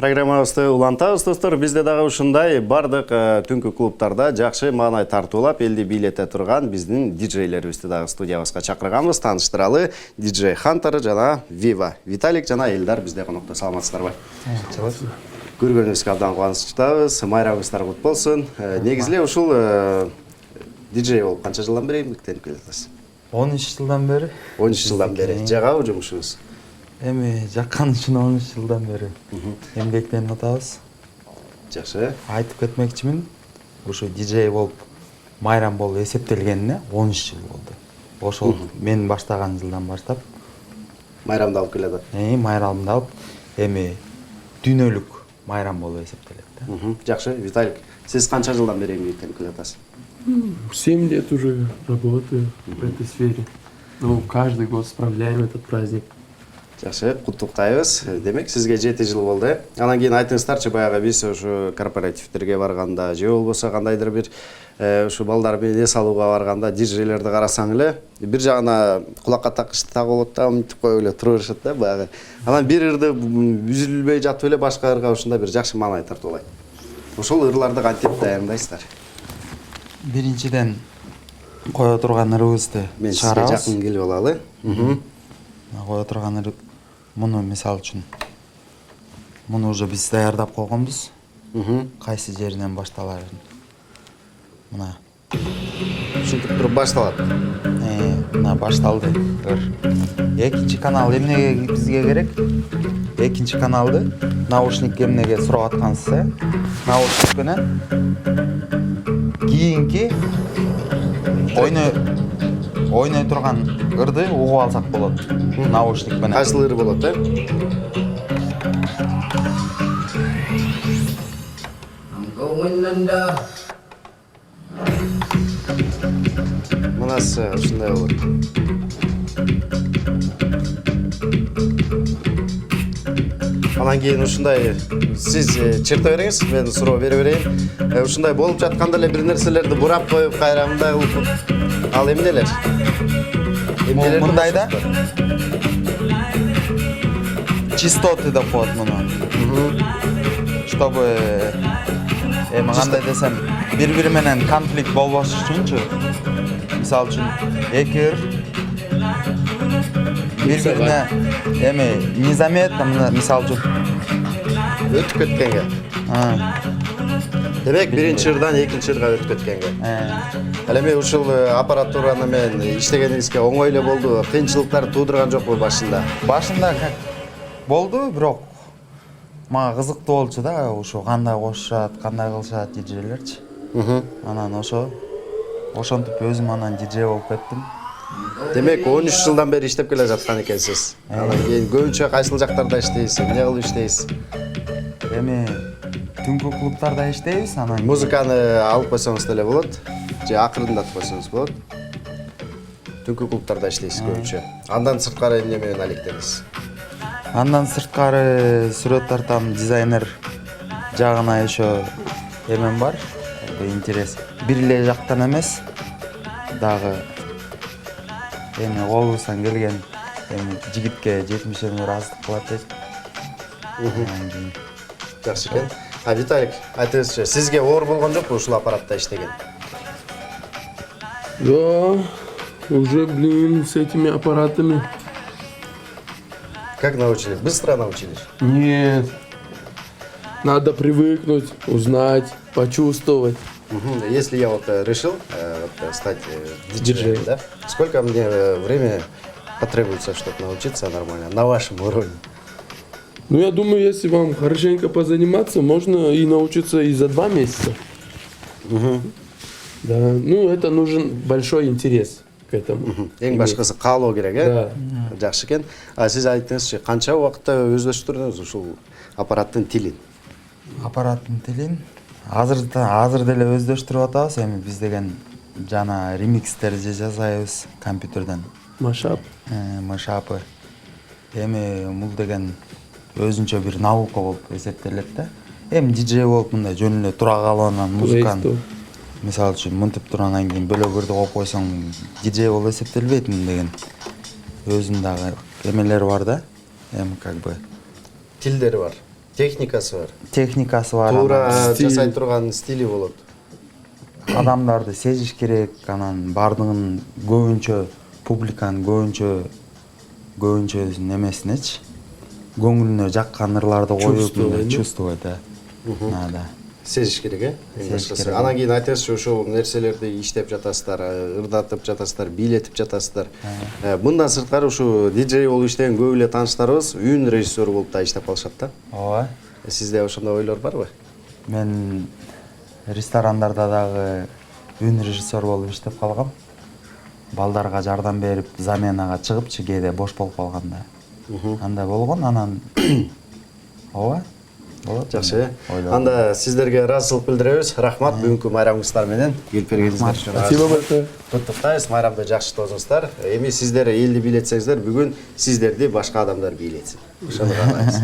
Программабызды улантабыз достор. Бизде дагы ушундай бардык түнкү клубтарда жакшы маанай тартуулап элди бийлете турган биздин диджейлерибизди дагы студиябызга чакырганбыз. Тааныштыралы диджей Хантер жана Вива. Виталик жана Элдар бизде конокто. Саламатсыздарбы? Көргөнүбүзгө абдан кубанычтабыз. Майрамыңыздар кут болсун. Негизи эле ушул диджей болуп канча жылдан бери эмгектенип келатасыз? 13 жылдан бери. 13 жылдан бери. Жагабы жумушуңуз? Эми жаккан үчүн 13 жылдан бери эмгектенип атабыз. Жакшы. Айтып кетмекчимин, ушу диджей болуп майрам болуп эсептелгенине 13 жыл болду. Ошол мен баштаган жылдан баштап Майрамды алып келатат. Майрамды алып, эми дүйнөлүк майрам болуп эсептелет да. Жакшы. Виталик, сиз канча жылдан бери эмгектенип келатасыз? 7 лет уже работаю в этой сфере. Ну, каждый год справляем этот праздник. Жакшы, куттуктайбыз. Демек, сизге 7 жыл болду. Анан кийин айтыңыздарчы, баягы биз ушу корпоративдерге барганда, же болбосо кандайдыр бир ушу балдар менен эс алууга барганда диджейлерди карасаң эле, бир жагына кулакка такышты тагып алат да, мынтип коюп эле тура беришет да баягы. Анан бир ырды үзүлбөй жатып эле башка ырга ушундай бир жакшы маанай тартуулайт. Ошол ырларды кантип даярдайсыздар? Биринчиден кое турган ырыбызды Мен сизге чыгарабыз. жакын келип алалы. Кое турган ырып, муну мисал үчүн муну уже биз даярдап койгонбуз. Кайсы жеринен башталарын. Мына. Ушинтип туруп башталат. Мына башталды. Экинчи канал эмнеге бизге керек? Экинчи каналды наушник эмнеге сурап аткансыз, наушник менен кийинки ойной турган ырды угуп алсак болот. Наушник менен. Кайсыл ыр болот, Мынасы ушундай болот. Анан кийин ушундай сиз чырта бериңиз, мен суроо бере берейин. Ушундай болуп жатканда эле бир нерселерди бурап коюп, кайра мындай кылып. Ал эмнелер? Мындай да. Частоты деп коет муну. Чтобы кандай десем, бири-бири менен конфликт болбош үчүнчү. Мисал үчүн эки ыр бири-бирине незаметно, мисал үчүн өтүп кеткенге. Демек, биринчи ырдан экинчи ырга өтүп кеткенге. Ал эми ушул аппаратураны менен иштегениңизге оңой эле болду, кыйынчылыктар туудурган жокпу башында? Башында болду, бирок мага кызыктуу болчу да, ушу кандай кошушат, кандай кылышат диджейлерчи. Анан ошентип өзүм анан диджей болуп кеттим. Демек, 13 жылдан бери иштеп келе жаткан экенсиз. Анан кийин көбүнчө кайсыл жактарда иштейсиз, эмне кылып иштейсиз? Эми түнкү клубтарда иштейбиз, анан Музыканы алып койсоңуз деле болот, же акырындатып койсоңуз болот. Түнкү клубтарда иштейсиз көбүнчө. Андан сырткары эмне менен алектенесиз? Андан сырткары сүрөт тартам, дизайнер жагына еще эмем бар. Интерес. Бир эле жактан эмес, дагы колубуздан келген жигитке 70 ыраазычылык кылат дейт. Жакшы экен. Виталик, айтыңызчы, сизге оор болгон жокпу ушул аппаратта иштеген? Да, уже, с этими аппаратами. Как научились? Быстро научились? Нет. Надо привыкнуть, узнать, почувствовать. Если я решил стать диджеем, да? Сколько мне времени потребуется, чтобы научиться нормально, на вашем уровне? Ну, я думаю, если вам хорошенько позаниматься, можно и научиться и за 2 месяца. Да, ну, это нужен большой интерес к этому. Эң башкысы каалоо керек, Да. Жакшы экен. Сиз айттыңызчы, канча убакытта өздөштүрдүңүз ушул аппараттын тилин? Аппараттын тилин азыр деле өздөштүрүп атабыз. Эми биз деген жана ремикстерди жасайбыз компьютерден. Машапы. Эми бул деген өзүнчө бир наука болуп эсептелет да. Эми диджей болуп мындай жөн эле тура калып анан музыканы мисалы үчүн мынтип туруп анан кийин бөлөгөрдү коюп койсоң диджей болуп эсептелбейт деген. Өзүнүн дагы эмелери бар да. Эми Тилдери бар. техникасы бар. техникасы бар. Туура стиль. жасай турган стили болот. Адамдарды сезиш керек, анан бардыгын көбүнчө публиканын көбүнчө немесинечи көңүлүнө жаккан ырларды коюп Чувствовать, да? чувствовать, да. Да. Сезиш керек, э? Сезиш керек. Анан кийин айтасыз, ошол нерселерди иштеп жатасыздар, ырдатып жатасыздар, бийлетип жатасыздар. Мындан сырткары ушу диджей болуп иштеген көп эле тааныштарыбыз үн режиссеру болуп да иштеп калышат да. Ооба. Сизде ошондой ойлор барбы? Мен ресторандарда дагы үн режиссер болуп иштеп калгам. Балдарга жардам берип, заменага чыгыпчы кээде бош болуп калганда. Андай болгон, анан ооба. Болот. Жакшы. Анда сиздерге ыраазычылык билдиребиз. Рахмат бүгүнкү майрамыңыздар менен келип бергениңиздер үчүн. Спасибо большое. Куттуктайбыз, майрамды жакшы тоозуңуздар. Эми сиздер элди бийлетсеңиздер, бүгүн сиздерди башка адамдар бийлетсин. Ошону каалайбыз.